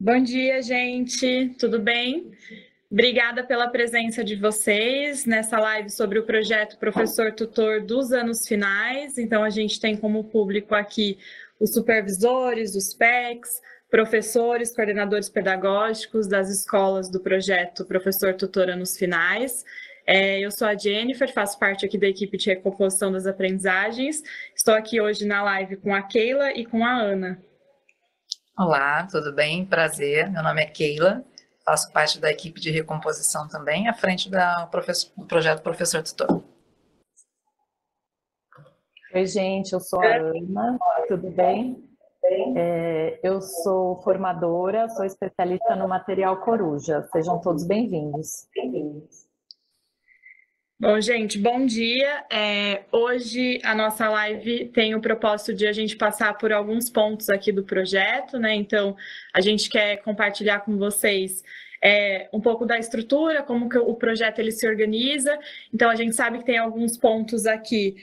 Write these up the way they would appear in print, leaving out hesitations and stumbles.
Bom dia, gente. Tudo bem? Obrigada pela presença de vocês nessa live sobre o projeto Professor Tutor dos anos finais. Então, a gente tem como público aqui os supervisores, os PECs, professores, coordenadores pedagógicos das escolas do projeto Professor Tutor anos finais. Eu sou a Jennifer, faço parte aqui da equipe de recomposição das aprendizagens. Estou aqui hoje na live com a Keila e com a Ana. Olá, tudo bem? Prazer. Meu nome é Keila, faço parte da equipe de recomposição também, à frente do projeto Professor Tutor. Oi, gente, eu sou a Ana, tudo bem? Eu sou formadora, sou especialista no material Coruja. Sejam todos bem-vindos. Bom, gente, bom dia. Hoje a nossa live tem o propósito de a gente passar por alguns pontos aqui do projeto, né? Então, a gente quer compartilhar com vocês um pouco da estrutura, como que o projeto ele se organiza. Então, a gente sabe que tem alguns pontos aqui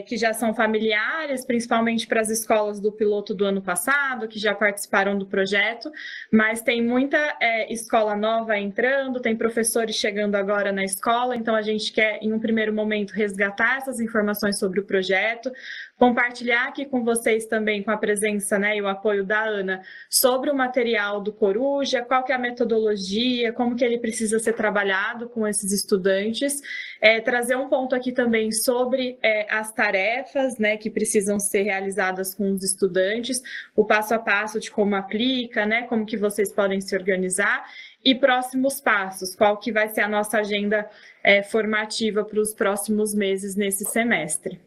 que já são familiares, principalmente para as escolas do piloto do ano passado, que já participaram do projeto, mas tem muita escola nova entrando, tem professores chegando agora na escola, então a gente quer, em um primeiro momento, resgatar essas informações sobre o projeto, compartilhar aqui com vocês também, com a presença, né, e o apoio da Ana, sobre o material do Coruja, qual que é a metodologia, como que ele precisa ser trabalhado com esses estudantes, trazer um ponto aqui também sobre as tarefas, né, que precisam ser realizadas com os estudantes, o passo a passo de como aplica, né, como que vocês podem se organizar, e próximos passos, qual que vai ser a nossa agenda formativa para os próximos meses nesse semestre.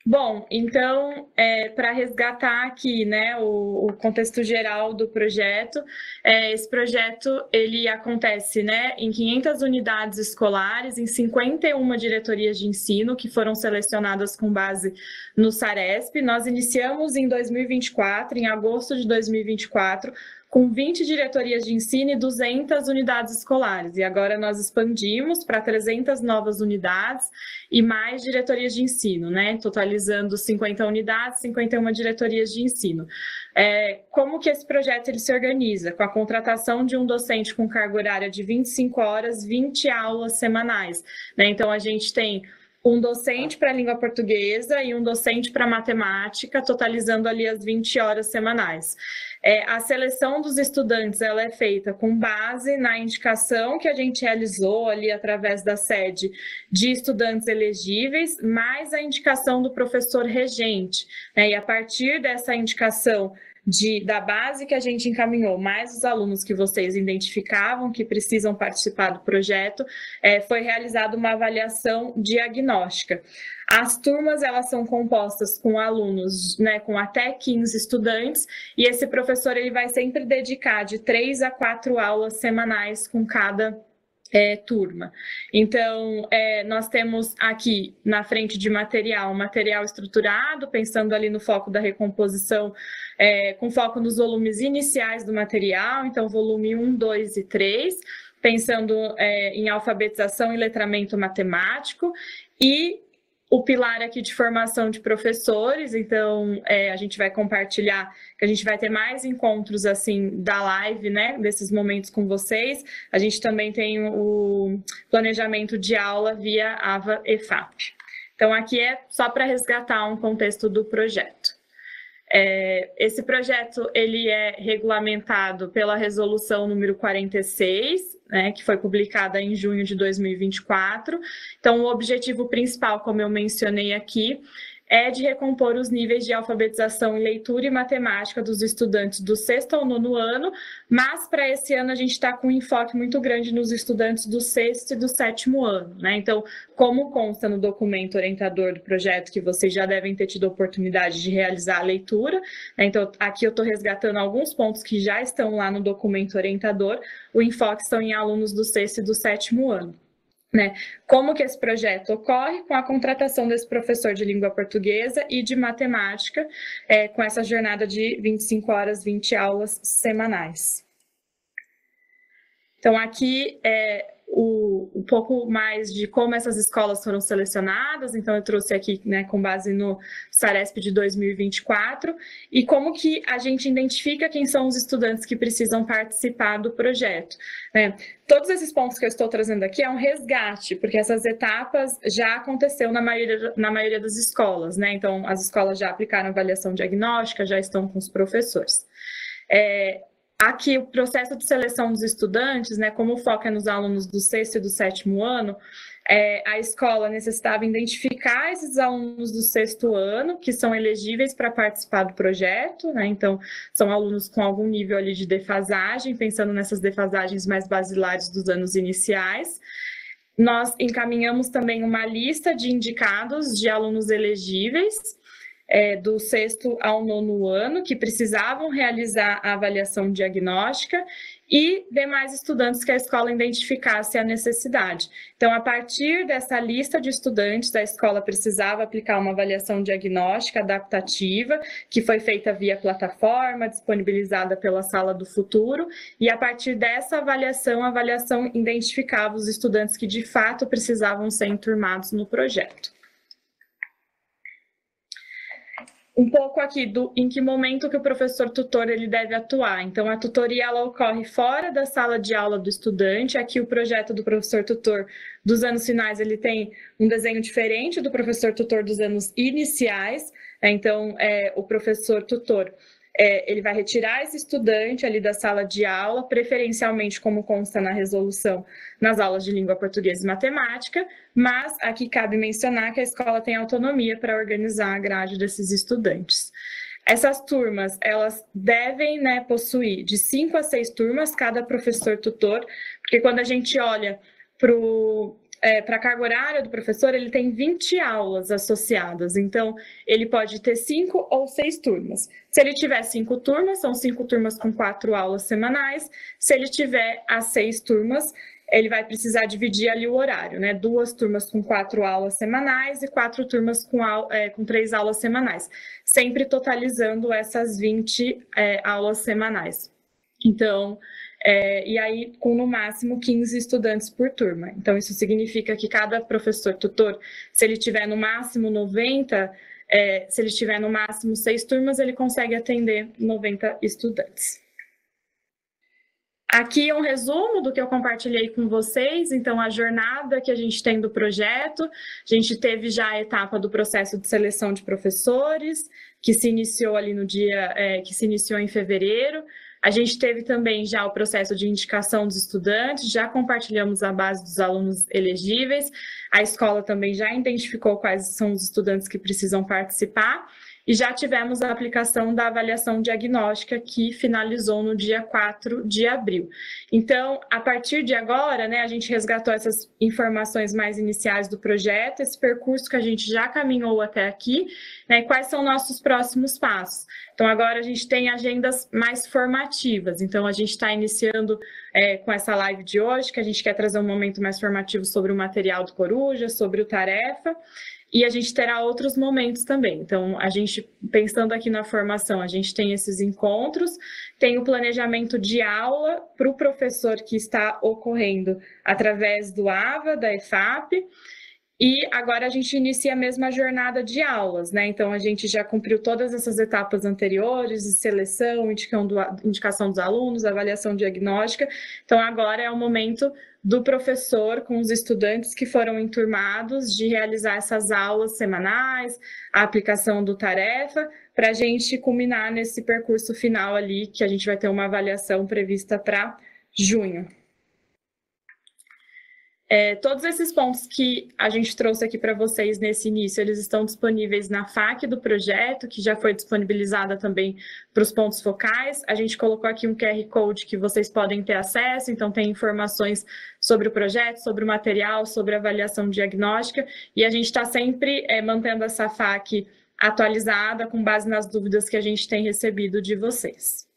Bom, então, para resgatar aqui, né, o contexto geral do projeto, esse projeto ele acontece, né, em 500 unidades escolares, em 51 diretorias de ensino que foram selecionadas com base no Saresp. Nós iniciamos em 2024, em agosto de 2024, com 20 diretorias de ensino e 200 unidades escolares. E agora nós expandimos para 300 novas unidades e mais diretorias de ensino, né? Totalizando 50 unidades, 51 diretorias de ensino. Como que esse projeto ele se organiza? Com a contratação de um docente com carga horária de 25 horas, 20 aulas semanais, né? Então, a gente tem um docente para a língua portuguesa e um docente para matemática, totalizando ali as 20 horas semanais. A seleção dos estudantes ela é feita com base na indicação que a gente realizou ali através da sede de estudantes elegíveis, mais a indicação do professor regente, né? E a partir dessa indicação da base que a gente encaminhou, mais os alunos que vocês identificavam que precisam participar do projeto, foi realizada uma avaliação diagnóstica. As turmas elas são compostas com alunos, né, com até 15 estudantes, e esse professor ele vai sempre dedicar de 3 a 4 aulas semanais com cada turma. Então, nós temos aqui na frente de material estruturado, pensando ali no foco da recomposição, com foco nos volumes iniciais do material, então volume 1, 2 e 3, pensando em alfabetização e letramento matemático, e o pilar aqui de formação de professores, então a gente vai compartilhar, que a gente vai ter mais encontros assim da live, né, desses momentos com vocês. A gente também tem o planejamento de aula via AVA EFAP. Então aqui é só para resgatar um contexto do projeto. Esse projeto ele é regulamentado pela resolução número 46, né, que foi publicada em junho de 2024. Então, o objetivo principal, como eu mencionei aqui, é de recompor os níveis de alfabetização em leitura e matemática dos estudantes do 6º ao 9º ano, mas para esse ano a gente está com um enfoque muito grande nos estudantes do 6º e do 7º ano, né? Então, como consta no documento orientador do projeto, que vocês já devem ter tido a oportunidade de realizar a leitura, né? Então, aqui eu estou resgatando alguns pontos que já estão lá no documento orientador, o enfoque são em alunos do 6º e do 7º ano. Né? Como que esse projeto ocorre? Com a contratação desse professor de língua portuguesa e de matemática, com essa jornada de 25 horas, 20 aulas semanais. Então, aqui um pouco mais de como essas escolas foram selecionadas, então eu trouxe aqui, né, com base no Saresp de 2024, e como que a gente identifica quem são os estudantes que precisam participar do projeto, né? Todos esses pontos que eu estou trazendo aqui é um resgate, porque essas etapas já aconteceu na maioria das escolas, né? Então, as escolas já aplicaram avaliação diagnóstica, já estão com os professores. Aqui, o processo de seleção dos estudantes, né, como o foco é nos alunos do 6º e do 7º ano, a escola necessitava identificar esses alunos do 6º ano, que são elegíveis para participar do projeto, né? Então, são alunos com algum nível ali de defasagem, pensando nessas defasagens mais basilares dos anos iniciais. Nós encaminhamos também uma lista de indicados de alunos elegíveis, do 6º ao 9º ano, que precisavam realizar a avaliação diagnóstica, e demais estudantes que a escola identificasse a necessidade. Então, a partir dessa lista de estudantes, a escola precisava aplicar uma avaliação diagnóstica adaptativa, que foi feita via plataforma, disponibilizada pela Sala do Futuro, e a partir dessa avaliação, a avaliação identificava os estudantes que de fato precisavam ser enturmados no projeto. Um pouco aqui em que momento que o professor tutor ele deve atuar. Então, a tutoria ela ocorre fora da sala de aula do estudante. Aqui o projeto do professor tutor dos anos finais ele tem um desenho diferente do professor tutor dos anos iniciais. Então, o professor tutor ele vai retirar esse estudante ali da sala de aula, preferencialmente como consta na resolução, nas aulas de língua portuguesa e matemática, mas aqui cabe mencionar que a escola tem autonomia para organizar a grade desses estudantes. Essas turmas, elas devem, né, possuir de 5 a 6 turmas cada professor tutor, porque quando a gente olha para a carga horária do professor, ele tem 20 aulas associadas, então ele pode ter 5 ou 6 turmas. Se ele tiver 5 turmas, são 5 turmas com 4 aulas semanais. Se ele tiver as 6 turmas, ele vai precisar dividir ali o horário, né? 2 turmas com 4 aulas semanais e 4 turmas com 3 aulas semanais, sempre totalizando essas 20 aulas semanais. Então, e aí com no máximo 15 estudantes por turma. Então, isso significa que cada professor tutor, se ele tiver no máximo 90, se ele tiver no máximo 6 turmas, ele consegue atender 90 estudantes. Aqui é um resumo do que eu compartilhei com vocês. Então, a jornada que a gente tem do projeto, a gente teve já a etapa do processo de seleção de professores, que se iniciou ali no dia, que se iniciou em fevereiro. A gente teve também já o processo de indicação dos estudantes, já compartilhamos a base dos alunos elegíveis, a escola também já identificou quais são os estudantes que precisam participar, e já tivemos a aplicação da avaliação diagnóstica, que finalizou no dia 4 de abril. Então, a partir de agora, né, a gente resgatou essas informações mais iniciais do projeto, esse percurso que a gente já caminhou até aqui, né, quais são nossos próximos passos. Então, agora a gente tem agendas mais formativas. Então, a gente está iniciando com essa live de hoje, que a gente quer trazer um momento mais formativo sobre o material do Coruja, sobre o Tarefa, e a gente terá outros momentos também. Então, a gente, pensando aqui na formação, a gente tem esses encontros, tem o planejamento de aula para o professor que está ocorrendo através do AVA, da EFAP, e agora a gente inicia a mesma jornada de aulas, né? Então, a gente já cumpriu todas essas etapas anteriores, de seleção, indicação dos alunos, avaliação diagnóstica. Então, agora é o momento do professor com os estudantes que foram enturmados de realizar essas aulas semanais, a aplicação do Tarefa, para a gente culminar nesse percurso final ali, que a gente vai ter uma avaliação prevista para junho. Todos esses pontos que a gente trouxe aqui para vocês nesse início, eles estão disponíveis na FAQ do projeto, que já foi disponibilizada também para os pontos focais. A gente colocou aqui um QR Code que vocês podem ter acesso, então tem informações sobre o projeto, sobre o material, sobre a avaliação diagnóstica, e a gente está sempre mantendo essa FAQ atualizada com base nas dúvidas que a gente tem recebido de vocês.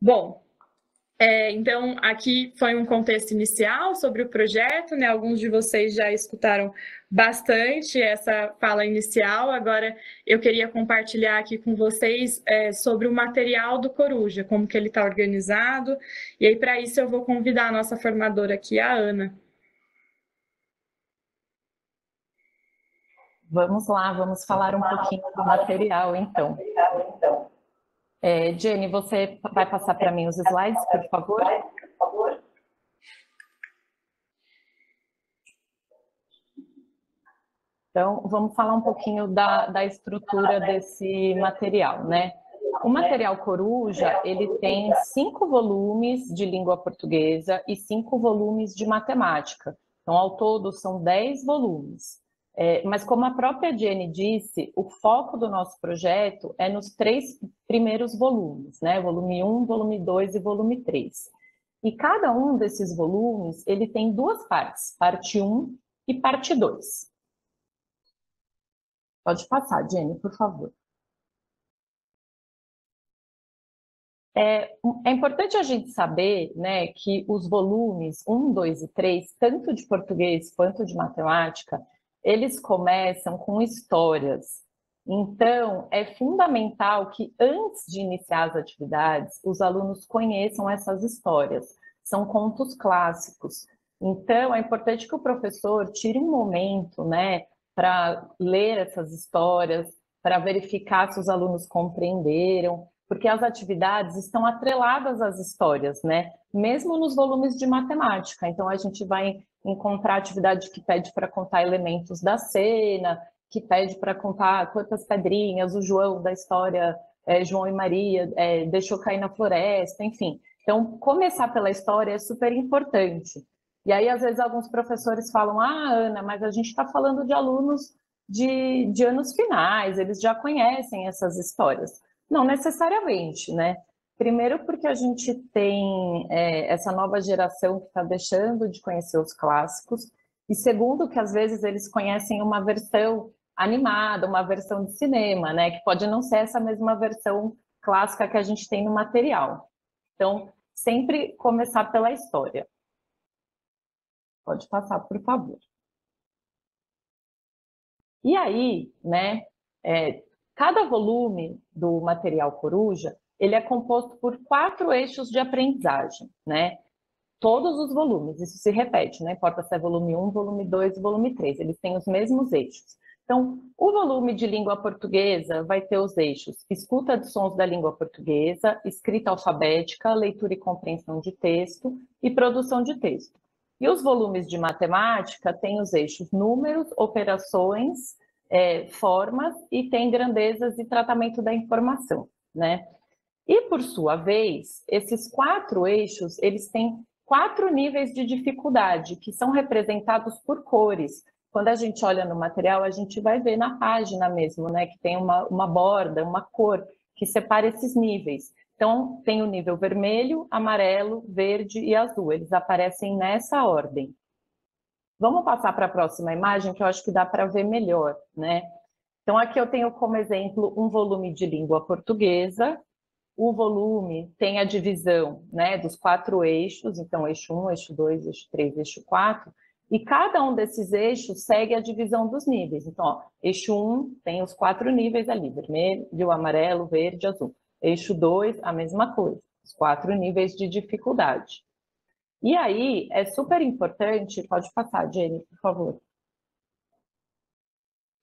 Bom, Então, aqui foi um contexto inicial sobre o projeto, né? Alguns de vocês já escutaram bastante essa fala inicial. Agora, eu queria compartilhar aqui com vocês sobre o material do Coruja, como que ele está organizado. E aí, para isso, eu vou convidar a nossa formadora aqui, a Ana. Vamos lá, vamos falar um pouquinho do material, então. Jenny, você vai passar para mim os slides, por favor? Então, vamos falar um pouquinho da estrutura desse material, né? O material Coruja, ele tem 5 volumes de língua portuguesa e 5 volumes de matemática. Então, ao todo, são 10 volumes. Mas como a própria Jenny disse, o foco do nosso projeto é nos 3 primeiros volumes, né? Volume 1, volume 2 e volume 3. E cada um desses volumes, ele tem 2 partes, parte 1 e parte 2. Pode passar, Jenny, por favor. É importante a gente saber, né, que os volumes 1, 2 e 3, tanto de português quanto de matemática, eles começam com histórias. Então, é fundamental que antes de iniciar as atividades, os alunos conheçam essas histórias. São contos clássicos. Então, é importante que o professor tire um momento, né, para ler essas histórias, para verificar se os alunos compreenderam, porque as atividades estão atreladas às histórias, né? Mesmo nos volumes de matemática. Então, a gente vai encontrar atividade que pede para contar elementos da cena, que pede para contar quantas pedrinhas o João da história, João e Maria, deixou cair na floresta, enfim. Então, começar pela história é super importante. E aí, às vezes, alguns professores falam, Ana, mas a gente está falando de alunos de anos finais, eles já conhecem essas histórias. Não necessariamente, né? Primeiro porque a gente tem essa nova geração que está deixando de conhecer os clássicos, e segundo que às vezes eles conhecem uma versão animada, uma versão de cinema, né? Que pode não ser essa mesma versão clássica que a gente tem no material. Então, sempre começar pela história. Pode passar, por favor. E aí, né? Cada volume do material Coruja, ele é composto por 4 eixos de aprendizagem, né? Todos os volumes, isso se repete, não importa se é volume 1, volume 2 e volume 3, eles têm os mesmos eixos. Então, o volume de língua portuguesa vai ter os eixos escuta de sons da língua portuguesa, escrita alfabética, leitura e compreensão de texto e produção de texto. E os volumes de matemática têm os eixos números, operações, formas e tem grandezas e tratamento da informação, né? E, por sua vez, esses 4 eixos, eles têm 4 níveis de dificuldade, que são representados por cores. Quando a gente olha no material, a gente vai ver na página mesmo, né, que tem uma borda, uma cor, que separa esses níveis. Então, tem o nível vermelho, amarelo, verde e azul. Eles aparecem nessa ordem. Vamos passar para a próxima imagem, que eu acho que dá para ver melhor, né? Então, aqui eu tenho como exemplo um volume de língua portuguesa. O volume tem a divisão, né, dos 4 eixos, então eixo 1, eixo 2, eixo 3, eixo 4, e cada um desses eixos segue a divisão dos níveis. Então, ó, eixo 1 tem os 4 níveis ali, vermelho, amarelo, verde, azul. Eixo 2, a mesma coisa, os 4 níveis de dificuldade. E aí, é super importante, pode passar, Jenny, por favor.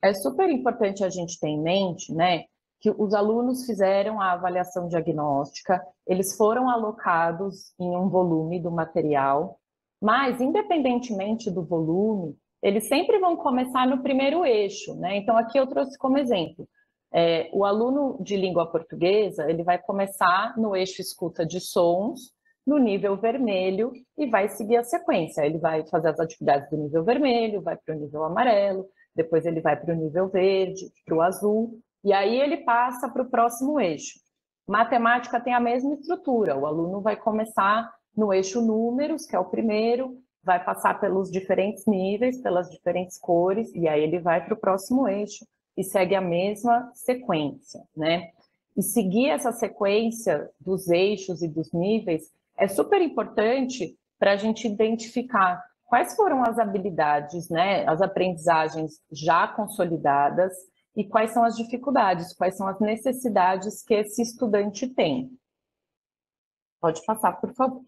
É super importante a gente ter em mente, né, que os alunos fizeram a avaliação diagnóstica, eles foram alocados em um volume do material, mas, independentemente do volume, eles sempre vão começar no primeiro eixo, né? Então, aqui eu trouxe como exemplo, o aluno de língua portuguesa, ele vai começar no eixo escuta de sons, no nível vermelho, e vai seguir a sequência. Ele vai fazer as atividades do nível vermelho, vai para o nível amarelo, depois ele vai para o nível verde, para o azul, e aí ele passa para o próximo eixo. Matemática tem a mesma estrutura, o aluno vai começar no eixo números, que é o primeiro, vai passar pelos diferentes níveis, pelas diferentes cores, e aí ele vai para o próximo eixo e segue a mesma sequência, né? E seguir essa sequência dos eixos e dos níveis é super importante para a gente identificar quais foram as habilidades, né, as aprendizagens já consolidadas e quais são as dificuldades, quais são as necessidades que esse estudante tem. Pode passar, por favor.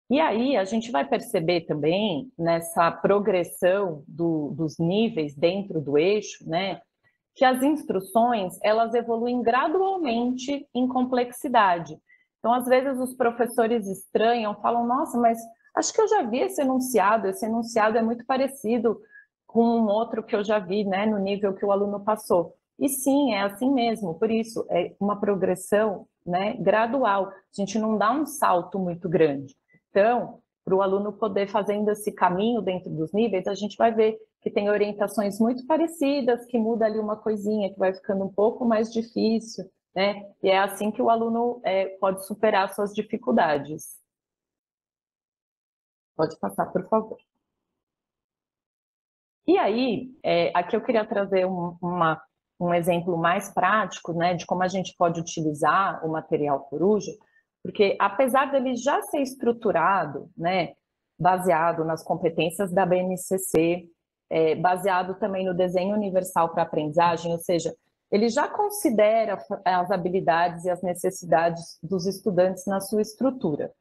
E aí, a gente vai perceber também, nessa progressão dos níveis dentro do eixo, né, que as instruções, elas evoluem gradualmente em complexidade. Então, às vezes, os professores estranham, falam, nossa, mas acho que eu já vi esse enunciado é muito parecido com um outro que eu já vi, né, no nível que o aluno passou. E sim, é assim mesmo, por isso, é uma progressão, né, gradual. A gente não dá um salto muito grande. Então, para o aluno poder fazendo esse caminho dentro dos níveis, a gente vai ver que tem orientações muito parecidas, que muda ali uma coisinha, que vai ficando um pouco mais difícil, né? E é assim que o aluno pode superar suas dificuldades. Pode passar, por favor. E aí, aqui eu queria trazer um exemplo mais prático, né, de como a gente pode utilizar o material Coruja, porque apesar dele já ser estruturado, né, baseado nas competências da BNCC, baseado também no desenho universal para aprendizagem, ou seja, ele já considera as habilidades e as necessidades dos estudantes na sua estrutura.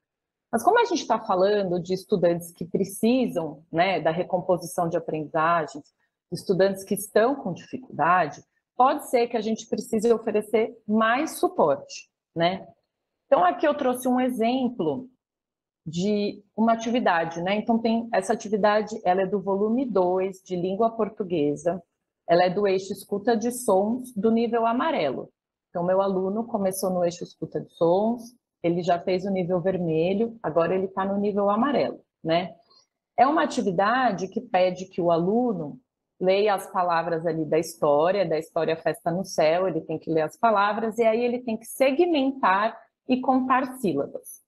Mas como a gente está falando de estudantes que precisam, né, da recomposição de aprendizagens, estudantes que estão com dificuldade, pode ser que a gente precise oferecer mais suporte, né? Então, aqui eu trouxe um exemplo de uma atividade, né? Então, tem essa atividade, ela é do volume 2 de língua portuguesa, ela é do eixo escuta de sons do nível amarelo. Então, meu aluno começou no eixo escuta de sons, ele já fez o nível vermelho, agora ele está no nível amarelo, né? É uma atividade que pede que o aluno leia as palavras ali da história Festa no Céu, ele tem que ler as palavras, e aí ele tem que segmentar e contar sílabas.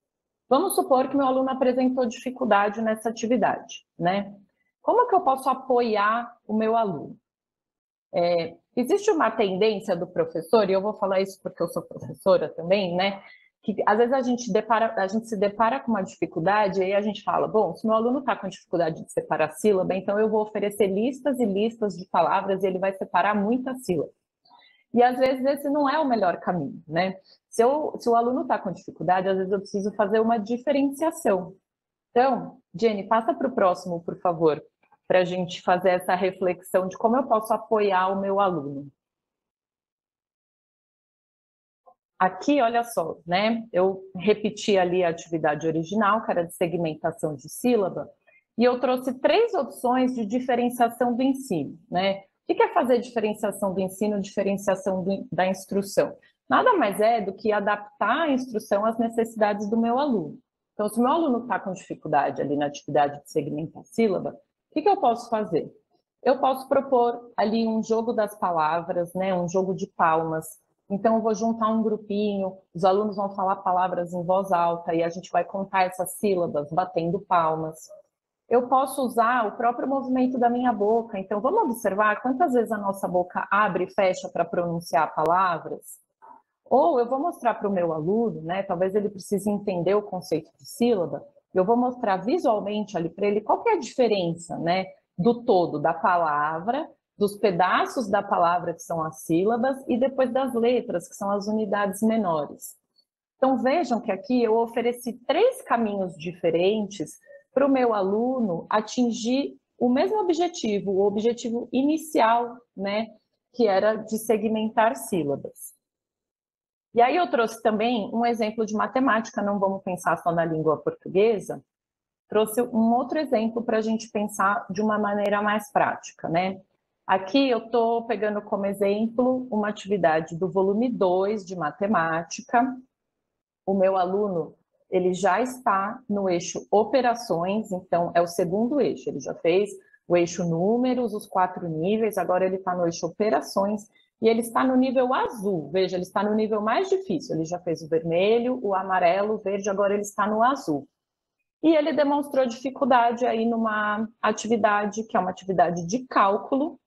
Vamos supor que meu aluno apresentou dificuldade nessa atividade, né? Como que eu posso apoiar o meu aluno? Existe uma tendência do professor, e eu vou falar isso porque eu sou professora também, né? Que às vezes a gente se depara com uma dificuldade e aí a gente fala, bom, se meu aluno está com dificuldade de separar sílaba, então eu vou oferecer listas e listas de palavras e ele vai separar muitas sílabas. E às vezes esse não é o melhor caminho, né? Se o aluno está com dificuldade, às vezes eu preciso fazer uma diferenciação. Então, Jenny, passa para o próximo, por favor, para a gente fazer essa reflexão de como eu posso apoiar o meu aluno. Aqui, olha só, né? Eu repeti ali a atividade original, que era de segmentação de sílaba, e eu trouxe 3 opções de diferenciação do ensino, né? O que é fazer diferenciação do ensino, diferenciação da instrução? Nada mais é do que adaptar a instrução às necessidades do meu aluno. Então, se o meu aluno está com dificuldade ali na atividade de segmentar sílaba, o que eu posso fazer? Eu posso propor ali um jogo das palavras, né? Um jogo de palmas. Então, eu vou juntar um grupinho, os alunos vão falar palavras em voz alta e a gente vai contar essas sílabas batendo palmas. Eu posso usar o próprio movimento da minha boca. Então, vamos observar quantas vezes a nossa boca abre e fecha para pronunciar palavras? Ou eu vou mostrar para o meu aluno, né? Talvez ele precise entender o conceito de sílaba. Eu vou mostrar visualmente ali para ele qual que é a diferença, né? Do todo, da palavra, dos pedaços da palavra que são as sílabas e depois das letras, que são as unidades menores. Então, vejam que aqui eu ofereci 3 caminhos diferentes para o meu aluno atingir o mesmo objetivo, o objetivo inicial, né, que era de segmentar sílabas. E aí eu trouxe também um exemplo de matemática, não vamos pensar só na língua portuguesa, trouxe um outro exemplo para a gente pensar de uma maneira mais prática, né? Aqui eu estou pegando como exemplo uma atividade do volume 2 de matemática. O meu aluno, ele já está no eixo operações, então é o segundo eixo, ele já fez o eixo números, os 4 níveis, agora ele está no eixo operações, e ele está no nível azul, veja, ele está no nível mais difícil, ele já fez o vermelho, o amarelo, o verde, agora ele está no azul. E ele demonstrou dificuldade aí numa atividade, que é uma atividade de cálculo,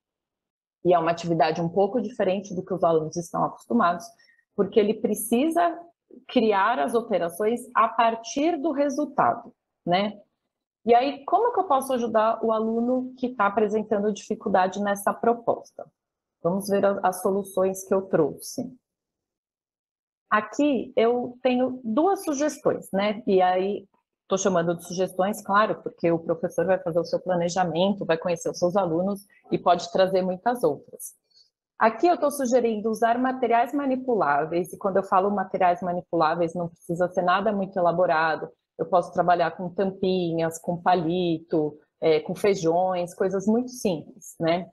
e é uma atividade um pouco diferente do que os alunos estão acostumados, porque ele precisa criar as operações a partir do resultado, né? E aí, como que eu posso ajudar o aluno que está apresentando dificuldade nessa proposta? Vamos ver as soluções que eu trouxe. Aqui eu tenho duas sugestões, né? E aí, estou chamando de sugestões, claro, porque o professor vai fazer o seu planejamento, vai conhecer os seus alunos e pode trazer muitas outras. Aqui eu estou sugerindo usar materiais manipuláveis, e quando eu falo materiais manipuláveis, não precisa ser nada muito elaborado. Eu posso trabalhar com tampinhas, com palito, com feijões, coisas muito simples, né?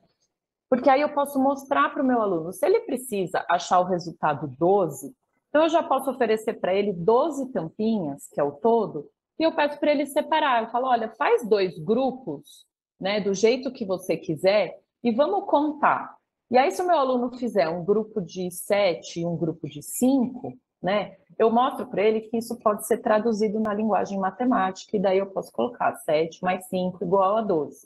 Porque aí eu posso mostrar para o meu aluno, se ele precisa achar o resultado 12, então eu já posso oferecer para ele 12 tampinhas, que é o todo, e eu peço para ele separar. Eu falo, olha, faz 2 grupos, né, do jeito que você quiser, e vamos contar. E aí, se o meu aluno fizer um grupo de 7 e um grupo de 5, né, eu mostro para ele que isso pode ser traduzido na linguagem matemática, e daí eu posso colocar 7 mais 5 igual a 12.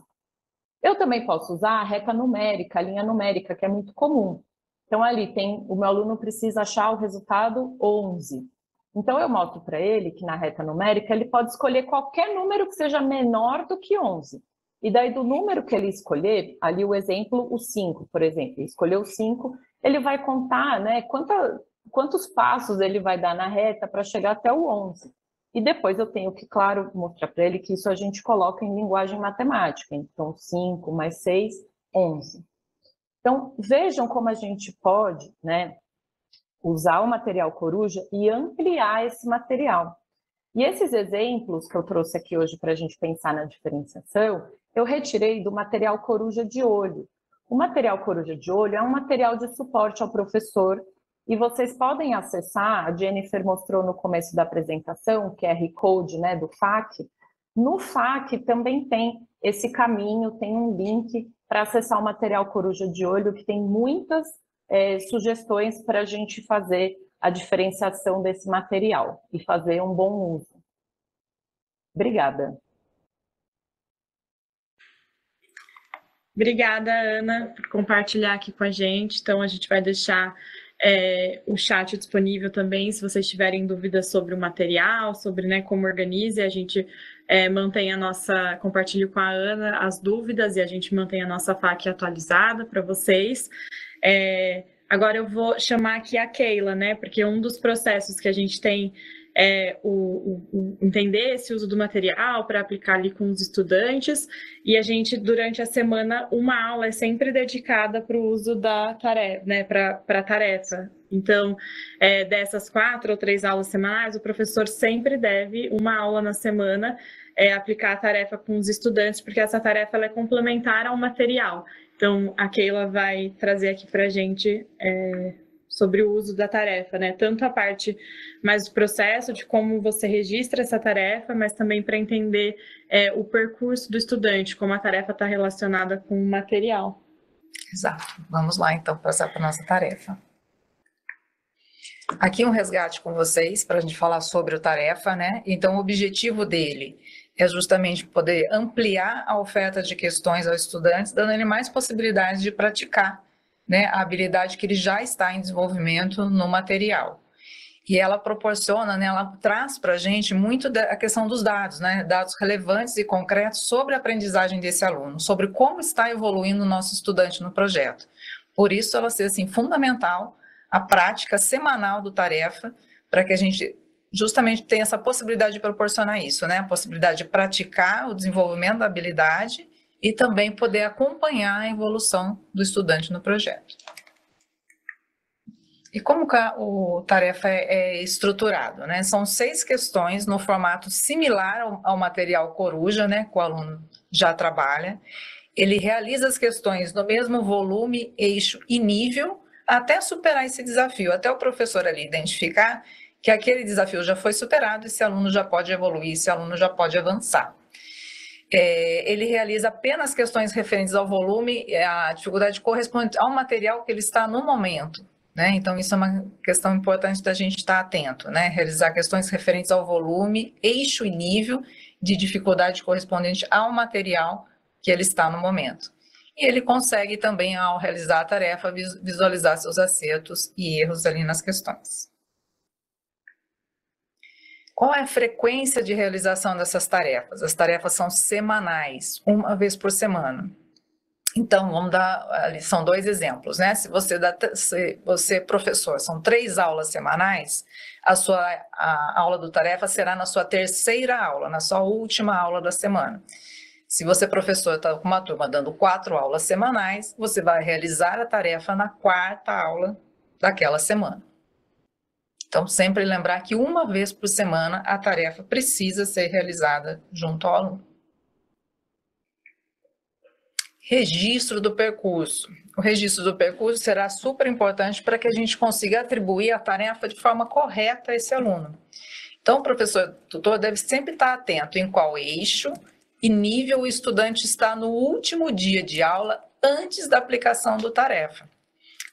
Eu também posso usar a reta numérica, a linha numérica, que é muito comum. Então, ali tem, o meu aluno precisa achar o resultado 11. Então, eu mostro para ele que na reta numérica ele pode escolher qualquer número que seja menor do que 11. E daí, do número que ele escolher, ali o exemplo, o 5, por exemplo, ele escolheu o 5, ele vai contar, né, quantos passos ele vai dar na reta para chegar até o 11. E depois eu tenho que, claro, mostrar para ele que isso a gente coloca em linguagem matemática. Então, 5 mais 6, 11. Então, vejam como a gente pode, né, usar o material coruja e ampliar esse material. E esses exemplos que eu trouxe aqui hoje para a gente pensar na diferenciação, eu retirei do material coruja de olho. O material coruja de olho é um material de suporte ao professor, e vocês podem acessar, a Jennifer mostrou no começo da apresentação, o QR Code, né, do FAQ. No FAQ também tem esse caminho, tem um link para acessar o material coruja de olho, que tem muitas sugestões para a gente fazer a diferenciação desse material e fazer um bom uso. Obrigada. Obrigada, Ana, por compartilhar aqui com a gente. Então, a gente vai deixar o chat disponível também, se vocês tiverem dúvidas sobre o material, sobre, né, como organiza, a gente mantém compartilho com a Ana as dúvidas e a gente mantém a nossa FAQ atualizada para vocês. Agora eu vou chamar aqui a Keila, né, porque um dos processos que a gente tem entender esse uso do material para aplicar ali com os estudantes, e a gente, durante a semana, uma aula é sempre dedicada para o uso da tarefa, né, para a tarefa. Então, dessas 4 ou 3 aulas semanais, o professor sempre deve, uma aula na semana, aplicar a tarefa com os estudantes, porque essa tarefa ela é complementar ao material. Então, a Keila vai trazer aqui para a gente sobre o uso da tarefa, né? Tanto a parte mais do processo, de como você registra essa tarefa, mas também para entender o percurso do estudante, como a tarefa está relacionada com o material. Exato. Vamos lá, então, passar para a nossa tarefa. Aqui um resgate com vocês, para a gente falar sobre o tarefa, né? Então, o objetivo dele é justamente poder ampliar a oferta de questões aos estudantes, dando ele mais possibilidades de praticar, né, a habilidade que ele já está em desenvolvimento no material. E ela proporciona, né, ela traz para a gente muito a questão dos dados, né, dados relevantes e concretos sobre a aprendizagem desse aluno, sobre como está evoluindo o nosso estudante no projeto. Por isso, ela ser assim, fundamental a prática semanal do tarefa, para que a gente justamente tenha essa possibilidade de proporcionar isso, né, a possibilidade de praticar o desenvolvimento da habilidade e também poder acompanhar a evolução do estudante no projeto. E como o tarefa é estruturado, né? São 6 questões no formato similar ao material coruja, né, que o aluno já trabalha. Ele realiza as questões no mesmo volume, eixo e nível, até superar esse desafio, até o professor ali identificar que aquele desafio já foi superado, esse aluno já pode evoluir, esse aluno já pode avançar. Ele realiza apenas questões referentes ao volume, a dificuldade correspondente ao material que ele está no momento, né? Então, isso é uma questão importante da gente estar atento, né? Realizar questões referentes ao volume, eixo e nível de dificuldade correspondente ao material que ele está no momento. e ele consegue também, ao realizar a tarefa, visualizar seus acertos e erros ali nas questões. Qual é a frequência de realização dessas tarefas? As tarefas são semanais, uma vez por semana. Então, vamos dar, ali são 2 exemplos, né? Se você professor, são 3 aulas semanais, a aula do tarefa será na sua 3ª aula, na sua última aula da semana. Se você, professor, está com uma turma dando 4 aulas semanais, você vai realizar a tarefa na 4ª aula daquela semana. Então, sempre lembrar que uma vez por semana a tarefa precisa ser realizada junto ao aluno. Registro do percurso. O registro do percurso será super importante para que a gente consiga atribuir a tarefa de forma correta a esse aluno. Então, o professor tutor deve sempre estar atento em qual eixo e nível o estudante está no último dia de aula antes da aplicação do tarefa.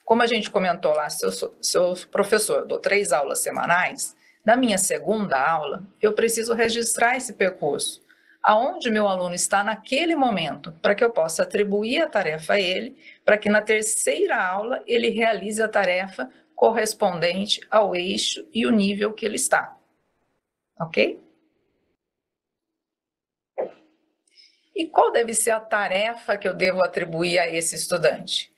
Como a gente comentou lá, se eu sou professor, dou 3 aulas semanais, na minha 2ª aula, eu preciso registrar esse percurso, aonde meu aluno está naquele momento, para que eu possa atribuir a tarefa a ele, para que na 3ª aula ele realize a tarefa correspondente ao eixo e o nível que ele está. Ok? E qual deve ser a tarefa que eu devo atribuir a esse estudante?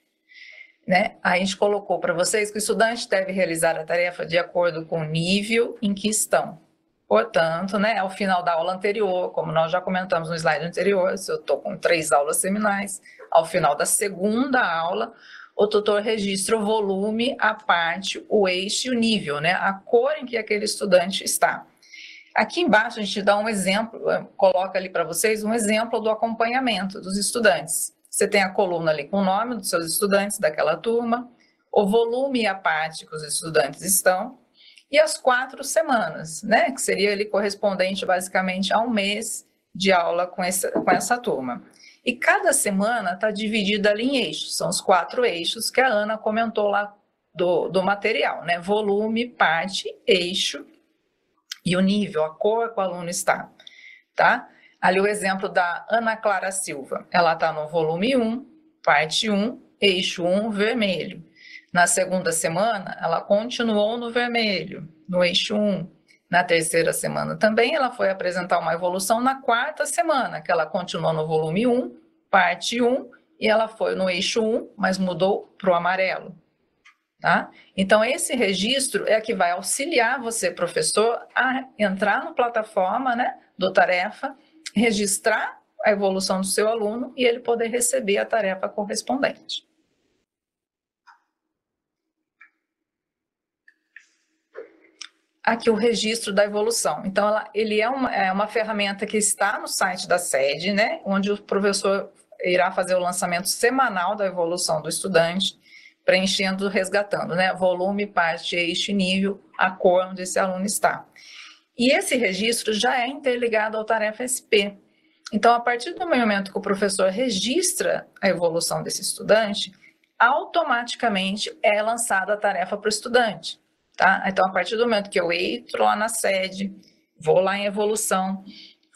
Né? A gente colocou para vocês que o estudante deve realizar a tarefa de acordo com o nível em que estão. Portanto, né, ao final da aula anterior, como nós já comentamos no slide anterior, se eu estou com 3 aulas semanais, ao final da 2ª aula, o tutor registra o volume, a parte, o eixo e o nível, né, a cor em que aquele estudante está. Aqui embaixo a gente dá um exemplo, coloca ali para vocês um exemplo do acompanhamento dos estudantes. Você tem a coluna ali com o nome dos seus estudantes daquela turma, o volume e a parte que os estudantes estão, e as 4 semanas, né, que seria ali correspondente basicamente a um mês de aula com essa turma. E cada semana está dividida ali em eixos, são os 4 eixos que a Ana comentou lá do material, né, volume, parte, eixo e o nível, a cor que o aluno está, tá? Ali o exemplo da Ana Clara Silva, ela está no volume 1, parte 1, eixo 1, vermelho. Na 2ª semana, ela continuou no vermelho, no eixo 1. Na 3ª semana também, ela foi apresentar uma evolução na 4ª semana, que ela continuou no volume 1, parte 1, e ela foi no eixo 1, mas mudou para o amarelo. Tá? Então, esse registro é que vai auxiliar você, professor, a entrar na plataforma, né, do tarefa, registrar a evolução do seu aluno e ele poder receber a tarefa correspondente. Aqui o registro da evolução. Então, ele é uma ferramenta que está no site da sede, né, onde o professor irá fazer o lançamento semanal da evolução do estudante, preenchendo, resgatando, né, volume, parte, eixo e nível, a cor onde esse aluno está. E esse registro já é interligado ao tarefa SP. Então, a partir do momento que o professor registra a evolução desse estudante, automaticamente é lançada a tarefa para o estudante. Tá? Então, a partir do momento que eu entro lá na sede, vou lá em evolução,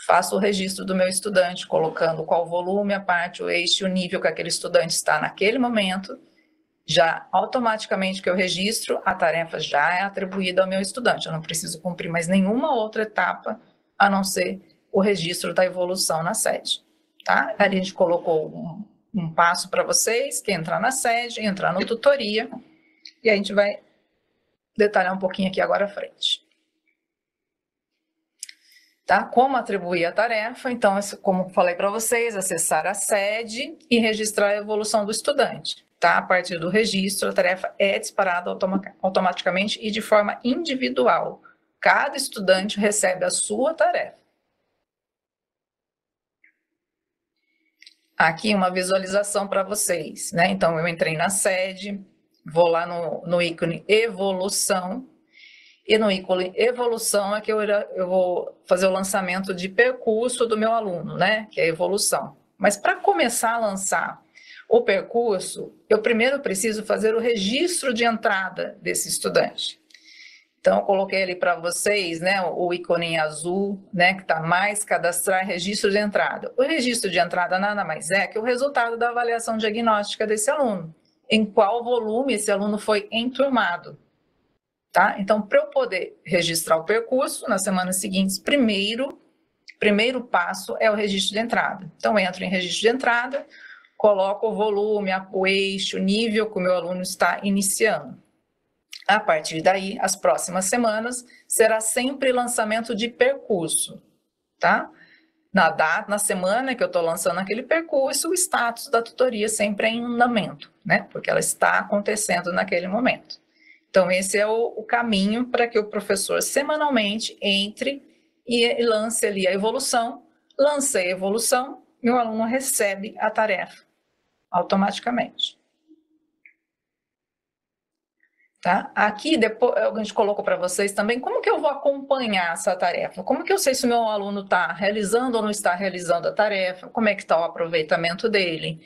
faço o registro do meu estudante, colocando qual volume, a parte, o eixo e o nível que aquele estudante está naquele momento, já automaticamente que eu registro, a tarefa já é atribuída ao meu estudante. Eu não preciso cumprir mais nenhuma outra etapa, a não ser o registro da evolução na sede. Tá? Ali a gente colocou um passo para vocês, que é entrar na sede, entrar no tutoria, e a gente vai detalhar um pouquinho aqui agora à frente. Tá? Como atribuir a tarefa? Então, como falei para vocês, acessar a sede e registrar a evolução do estudante. Tá? A partir do registro, a tarefa é disparada automaticamente e de forma individual. Cada estudante recebe a sua tarefa. Aqui uma visualização para vocês, né? Então, eu entrei na sede, vou lá no ícone evolução, e no ícone evolução é que eu vou fazer o lançamento de percurso do meu aluno, né? Que é a evolução. Mas para começar a lançar o percurso, eu primeiro preciso fazer o registro de entrada desse estudante. Então, eu coloquei ali para vocês, né, o ícone azul, né, que está mais cadastrar registro de entrada. O registro de entrada nada mais é que o resultado da avaliação diagnóstica desse aluno, em qual volume esse aluno foi enturmado. Tá? Então, para eu poder registrar o percurso nas semanas seguintes, primeiro passo é o registro de entrada. Então, entro em registro de entrada, coloco o volume, o eixo, o nível que o meu aluno está iniciando. A partir daí, as próximas semanas, será sempre lançamento de percurso, tá? Na semana que eu estou lançando aquele percurso, o status da tutoria sempre é em andamento, né? Porque ela está acontecendo naquele momento. Então, esse é o caminho para que o professor semanalmente entre e lance ali a evolução. Lancei a evolução, meu aluno recebe a tarefa automaticamente. Tá? Aqui, depois, a gente colocou para vocês também como que eu vou acompanhar essa tarefa. Como que eu sei se o meu aluno está realizando ou não está realizando a tarefa, como é que está o aproveitamento dele,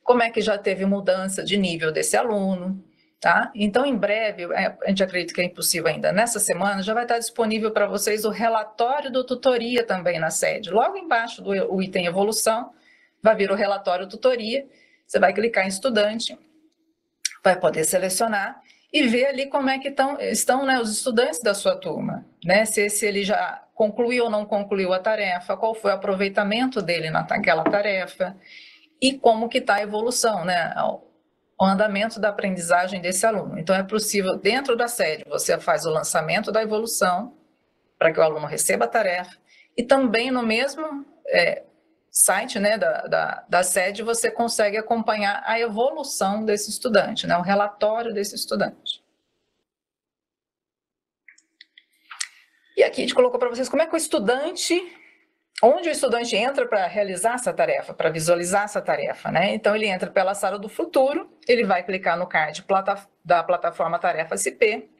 como é que já teve mudança de nível desse aluno. Tá? Então, em breve, a gente acredita que é impossível ainda, nessa semana já vai estar disponível para vocês o relatório do tutoria também na sede. Logo embaixo do item evolução, vai vir o relatório tutoria, você vai clicar em estudante, vai poder selecionar e ver ali como é que estão né, os estudantes da sua turma, né? Se ele já concluiu ou não concluiu a tarefa, qual foi o aproveitamento dele naquela tarefa e como que está a evolução, né? O andamento da aprendizagem desse aluno. Então, é possível, dentro da sede, você faz o lançamento da evolução para que o aluno receba a tarefa e também no mesmo site né, da sede, você consegue acompanhar a evolução desse estudante, né, o relatório desse estudante. E aqui a gente colocou para vocês como é que onde o estudante entra para realizar essa tarefa, para visualizar essa tarefa, né? Então, ele entra pela sala do futuro, ele vai clicar no card da plataforma Tarefa SP,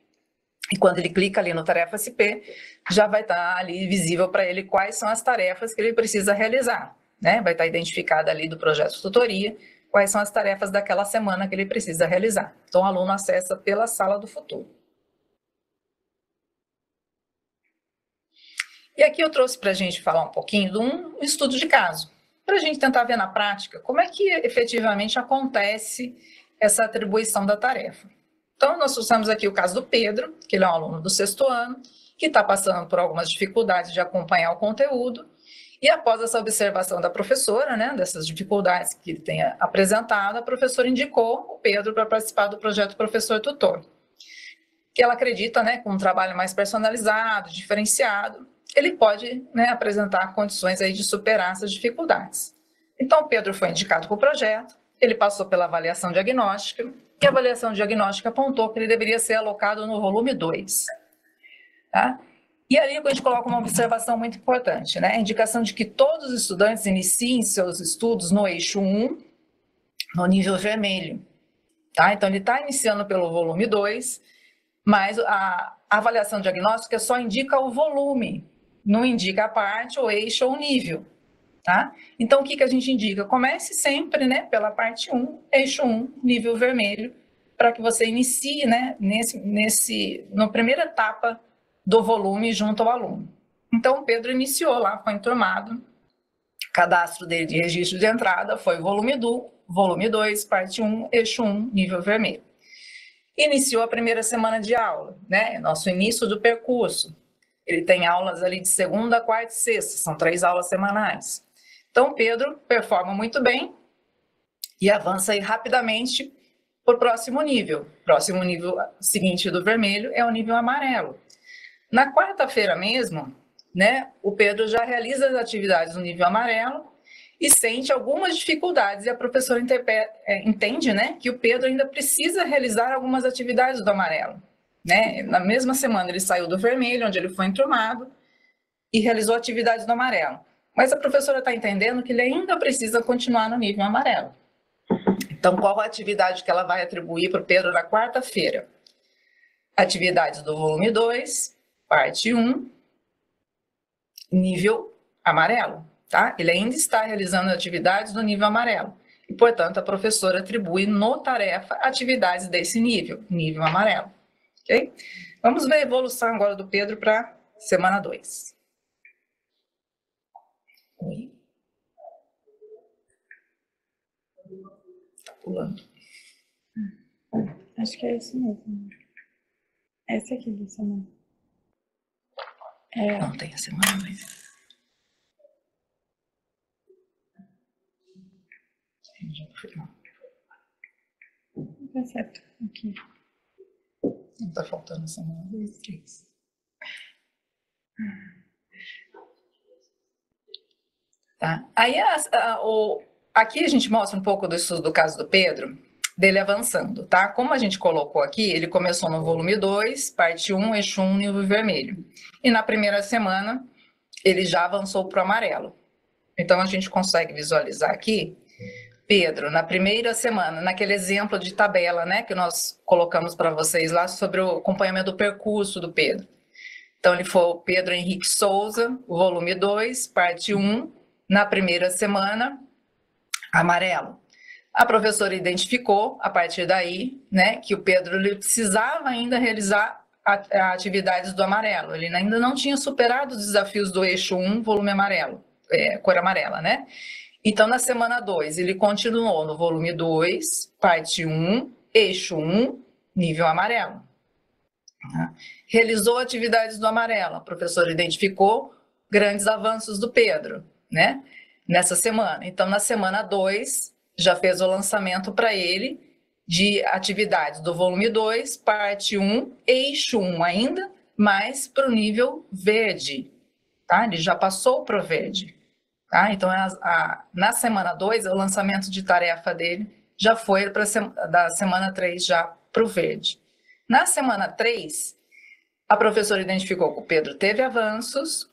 e quando ele clica ali no Tarefa SP, já vai estar ali visível para ele quais são as tarefas que ele precisa realizar, né? Vai estar identificada ali do projeto de tutoria, quais são as tarefas daquela semana que ele precisa realizar. Então, o aluno acessa pela sala do futuro. E aqui eu trouxe para a gente falar um pouquinho de um estudo de caso, para a gente tentar ver na prática como é que efetivamente acontece essa atribuição da tarefa. Então, nós trouxemos aqui o caso do Pedro, que ele é um aluno do 6º ano, que está passando por algumas dificuldades de acompanhar o conteúdo, e após essa observação da professora, né, dessas dificuldades que ele tenha apresentado, a professora indicou o Pedro para participar do projeto Professor Tutor, que ela acredita, né, com um trabalho mais personalizado, diferenciado, ele pode né, apresentar condições aí de superar essas dificuldades. Então, o Pedro foi indicado para o projeto, ele passou pela avaliação diagnóstica, e a avaliação diagnóstica apontou que ele deveria ser alocado no volume 2. Tá? E ali a gente coloca uma observação muito importante, né? A indicação de que todos os estudantes iniciem seus estudos no eixo 1, no nível vermelho. Tá? Então, ele está iniciando pelo volume 2, mas a avaliação diagnóstica só indica o volume, não indica a parte, o eixo ou o nível. Tá? Então, o que a gente indica? Comece sempre né, pela parte 1, eixo 1, nível vermelho, para que você inicie né, na primeira etapa do volume junto ao aluno. Então, o Pedro iniciou lá, foi enturmado, o cadastro dele de registro de entrada foi volume 2, parte 1, eixo 1, nível vermelho. Iniciou a primeira semana de aula, né? Nosso início do percurso. Ele tem aulas ali de segunda, quarta e sexta, são 3 aulas semanais. Então, Pedro performa muito bem e avança aí rapidamente para o próximo nível. O próximo nível seguinte do vermelho é o nível amarelo. Na quarta-feira mesmo, né, o Pedro já realiza as atividades no nível amarelo e sente algumas dificuldades, e a professora entende né, que o Pedro ainda precisa realizar algumas atividades do amarelo. Né? Na mesma semana ele saiu do vermelho, onde ele foi enturmado, e realizou atividades do amarelo. Mas a professora está entendendo que ele ainda precisa continuar no nível amarelo. Então, qual a atividade que ela vai atribuir para o Pedro na quarta-feira? Atividades do volume 2, parte 1, nível amarelo. Tá? Ele ainda está realizando atividades do nível amarelo. E, portanto, a professora atribui no tarefa atividades desse nível amarelo. Ok? Vamos ver a evolução agora do Pedro para semana 2. Oi. Tá pulando. Acho que é isso mesmo. Essa aqui da semana. Não tem a semana 2. Tá certo. Aqui. Não tá faltando a semana 2, 3. Tá. Aí, aqui a gente mostra um pouco do estudo do caso do Pedro, dele avançando, tá? Como a gente colocou aqui, ele começou no volume 2, parte 1, eixo 1, nível vermelho. E na primeira semana, ele já avançou para o amarelo. Então, a gente consegue visualizar aqui, Pedro, na primeira semana, naquele exemplo de tabela, né, que nós colocamos para vocês lá sobre o acompanhamento do percurso do Pedro. Então, ele foi o Pedro Henrique Souza, volume 2, parte 1, na primeira semana, amarelo. A professora identificou, a partir daí, né, que o Pedro ele precisava ainda realizar atividades do amarelo. Ele ainda não tinha superado os desafios do eixo 1, volume amarelo, cor amarela, né? Então, na semana 2, ele continuou no volume 2, parte 1, eixo 1, nível amarelo. Realizou atividades do amarelo. A professora identificou grandes avanços do Pedro, né? Nessa semana. Então, na semana 2, já fez o lançamento para ele de atividades do volume 2, parte 1, eixo 1 ainda, mas para o nível verde, tá? Ele já passou para o verde, tá? Então, na semana 2, o lançamento de tarefa dele já foi da semana 3 já para o verde. Na semana 3, a professora identificou que o Pedro teve avanços,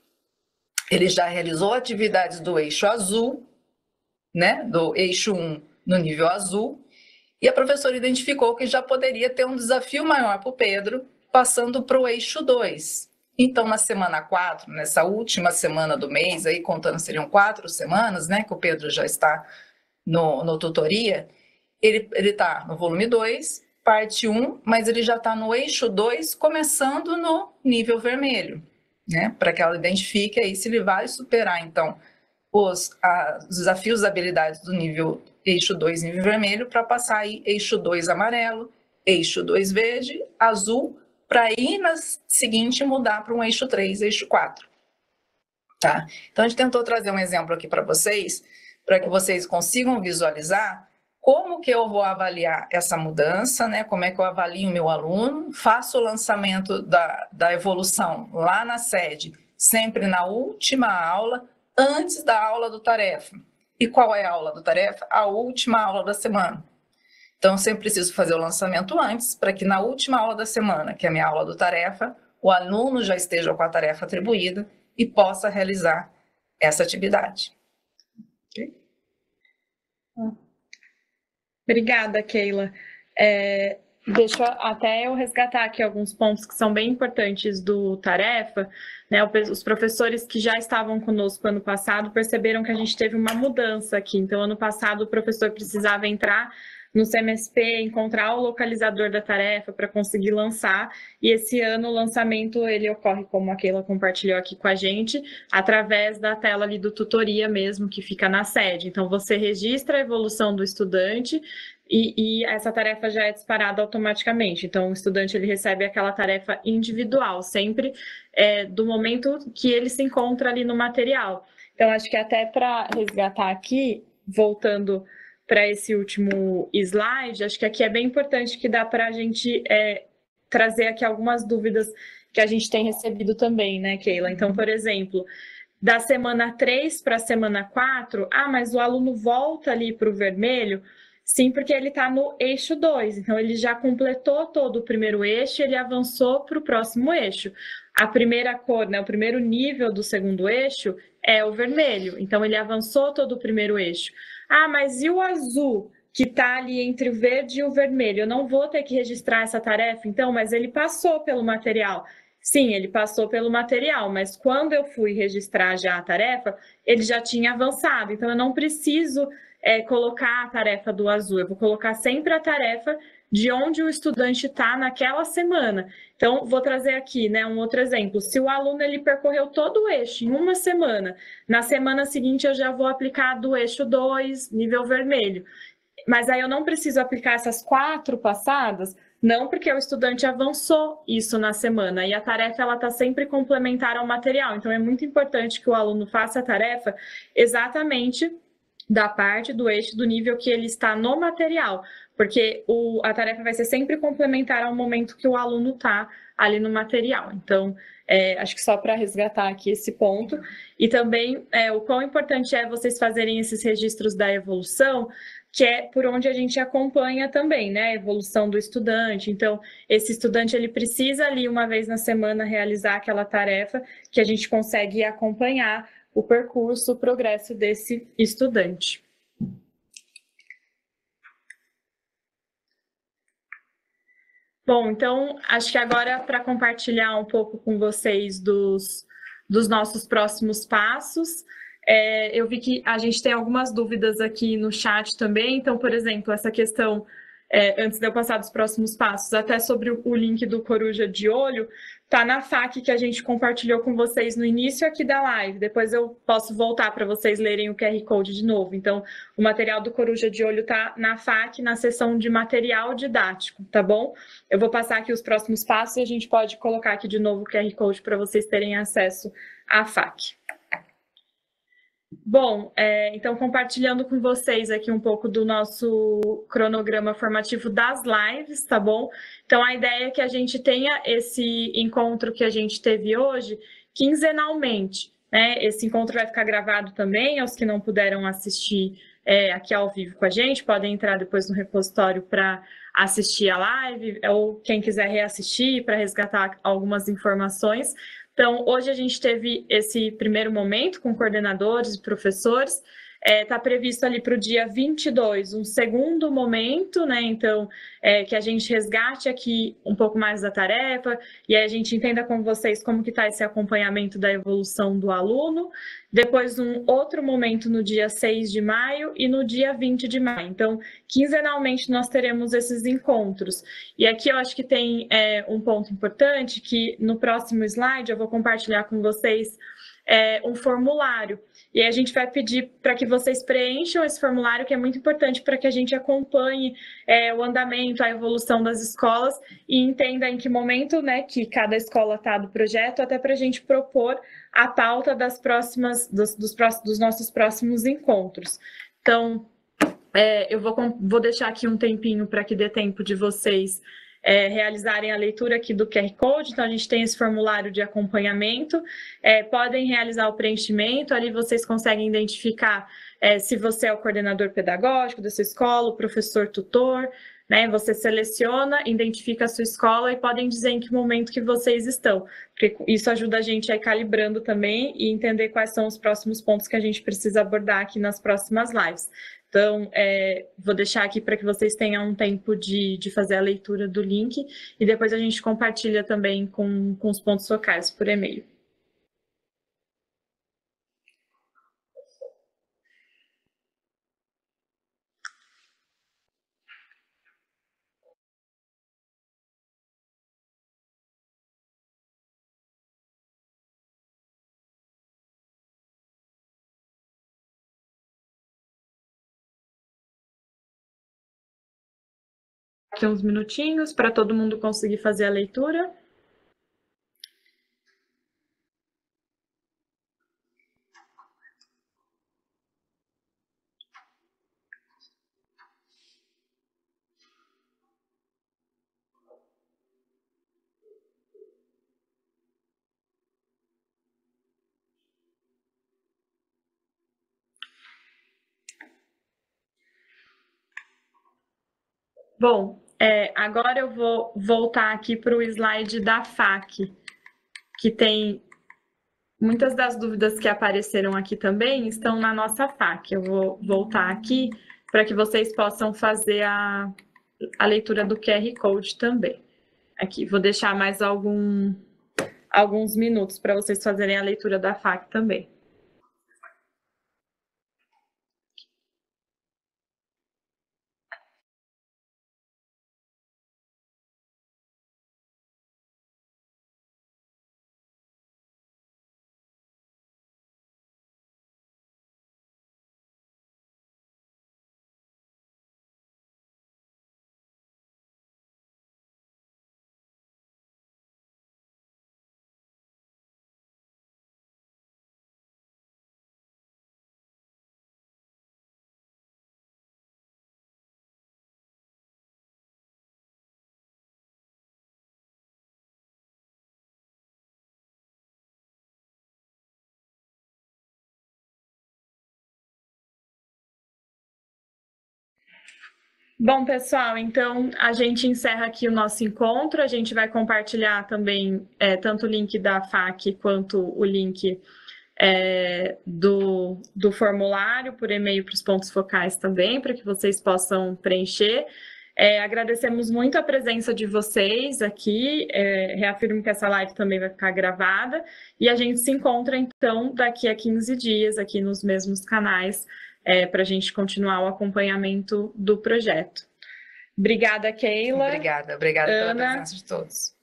ele já realizou atividades do eixo azul, né, do eixo 1 no nível azul, e a professora identificou que já poderia ter um desafio maior para o Pedro, passando para o eixo 2. Então, na semana 4, nessa última semana do mês, aí contando seriam 4 semanas, né, que o Pedro já está no tutoria, ele está no volume 2, parte 1, mas ele já está no eixo 2, começando no nível vermelho, né, para que ela identifique aí se ele vai superar, então, os desafios da habilidade do nível eixo 2, nível vermelho, para passar aí eixo 2 amarelo, eixo 2 verde, azul, para aí na seguinte mudar para um eixo 3, eixo 4. Tá? Então, a gente tentou trazer um exemplo aqui para vocês, para que vocês consigam visualizar como que eu vou avaliar essa mudança, né? Como é que eu avalio o meu aluno, faço o lançamento da evolução lá na sede, sempre na última aula, antes da aula do tarefa. E qual é a aula do tarefa? A última aula da semana. Então, eu sempre preciso fazer o lançamento antes, para que na última aula da semana, que é a minha aula do tarefa, o aluno já esteja com a tarefa atribuída e possa realizar essa atividade. Okay? Obrigada, Keila. Deixa até eu resgatar aqui alguns pontos que são bem importantes do tarefa, né? Os professores que já estavam conosco ano passado perceberam que a gente teve uma mudança aqui. Então, ano passado, o professor precisava entrar no CMSP, encontrar o localizador da tarefa para conseguir lançar, e esse ano o lançamento ele ocorre, como a Keila compartilhou aqui com a gente, através da tela ali do tutoria mesmo, que fica na sede. Então, você registra a evolução do estudante, e essa tarefa já é disparada automaticamente. Então, o estudante ele recebe aquela tarefa individual, sempre do momento que ele se encontra ali no material. Então, acho que até para resgatar aqui, voltando para esse último slide, acho que aqui é bem importante que dá para a gente trazer aqui algumas dúvidas que a gente tem recebido também, né, Keila? Então, por exemplo, da semana 3 para a semana 4, mas o aluno volta ali para o vermelho. Sim, porque ele está no eixo 2, então ele já completou todo o primeiro eixo, ele avançou para o próximo eixo. A primeira cor, né, o primeiro nível do segundo eixo é o vermelho, então ele avançou todo o primeiro eixo. Mas e o azul, que está ali entre o verde e o vermelho? Eu não vou ter que registrar essa tarefa, então, mas ele passou pelo material. Sim, ele passou pelo material, mas quando eu fui registrar já a tarefa, ele já tinha avançado, então eu não preciso colocar a tarefa do azul, eu vou colocar sempre a tarefa de onde o estudante está naquela semana. Então, vou trazer aqui, né, um outro exemplo. Se o aluno ele percorreu todo o eixo em uma semana, na semana seguinte eu já vou aplicar do eixo 2, nível vermelho. Mas aí eu não preciso aplicar essas 4 passadas, não, porque o estudante avançou isso na semana e a tarefa ela está sempre complementar ao material. Então, é muito importante que o aluno faça a tarefa exatamente da parte do eixo do nível que ele está no material, porque a tarefa vai ser sempre complementar ao momento que o aluno está ali no material. Então, acho que só para resgatar aqui esse ponto. E também o quão importante é vocês fazerem esses registros da evolução, que é por onde a gente acompanha também, né, a evolução do estudante. Então, esse estudante ele precisa ali uma vez na semana realizar aquela tarefa que a gente consegue acompanhar o percurso, o progresso desse estudante. Bom, então, acho que agora para compartilhar um pouco com vocês dos nossos próximos passos, eu vi que a gente tem algumas dúvidas aqui no chat também. Então, por exemplo, essa questão, antes de eu passar dos próximos passos, até sobre o link do Coruja de Olho, está na FAQ que a gente compartilhou com vocês no início aqui da live. Depois eu posso voltar para vocês lerem o QR Code de novo. Então, o material do Coruja de Olho está na FAQ, na seção de material didático, tá bom? Eu vou passar aqui os próximos passos e a gente pode colocar aqui de novo o QR Code para vocês terem acesso à FAQ. Bom, então compartilhando com vocês aqui um pouco do nosso cronograma formativo das lives, tá bom? Então a ideia é que a gente tenha esse encontro que a gente teve hoje quinzenalmente, né? Esse encontro vai ficar gravado também, aos que não puderam assistir aqui ao vivo com a gente, podem entrar depois no repositório para assistir a live, ou quem quiser reassistir para resgatar algumas informações. Então, hoje a gente teve esse primeiro momento com coordenadores e professores. Está previsto ali para o dia 22 um segundo momento, né? Então, que a gente resgate aqui um pouco mais da tarefa e aí a gente entenda com vocês como que está esse acompanhamento da evolução do aluno. Depois, um outro momento no dia 6 de maio e no dia 20 de maio. Então, quinzenalmente nós teremos esses encontros. E aqui eu acho que tem um ponto importante que no próximo slide eu vou compartilhar com vocês um formulário. E aí a gente vai pedir para que vocês preencham esse formulário, que é muito importante para que a gente acompanhe o andamento, a evolução das escolas e entenda em que momento, né, que cada escola está do projeto, até para a gente propor a pauta das dos nossos próximos encontros. Então, eu vou deixar aqui um tempinho para que dê tempo de vocês realizarem a leitura aqui do QR Code. Então, a gente tem esse formulário de acompanhamento, podem realizar o preenchimento, ali vocês conseguem identificar se você é o coordenador pedagógico da sua escola, o professor tutor, né? Você seleciona, identifica a sua escola e podem dizer em que momento que vocês estão, porque isso ajuda a gente a ir calibrando também e entender quais são os próximos pontos que a gente precisa abordar aqui nas próximas lives. Então, vou deixar aqui para que vocês tenham um tempo de fazer a leitura do link e depois a gente compartilha também com os pontos focais por e-mail. Aqui uns minutinhos para todo mundo conseguir fazer a leitura. Bom, agora eu vou voltar aqui para o slide da FAQ, que tem muitas das dúvidas que apareceram aqui também estão na nossa FAQ. Eu vou voltar aqui para que vocês possam fazer a leitura do QR Code também. Aqui, vou deixar mais alguns minutos para vocês fazerem a leitura da FAQ também. Bom, pessoal, então a gente encerra aqui o nosso encontro. A gente vai compartilhar também tanto o link da FAQ quanto o link do formulário por e-mail para os pontos focais também, para que vocês possam preencher. Agradecemos muito a presença de vocês aqui, reafirmo que essa live também vai ficar gravada, e a gente se encontra, então, daqui a 15 dias, aqui nos mesmos canais, para a gente continuar o acompanhamento do projeto. Obrigada, Keila. Obrigada pela presença de todos.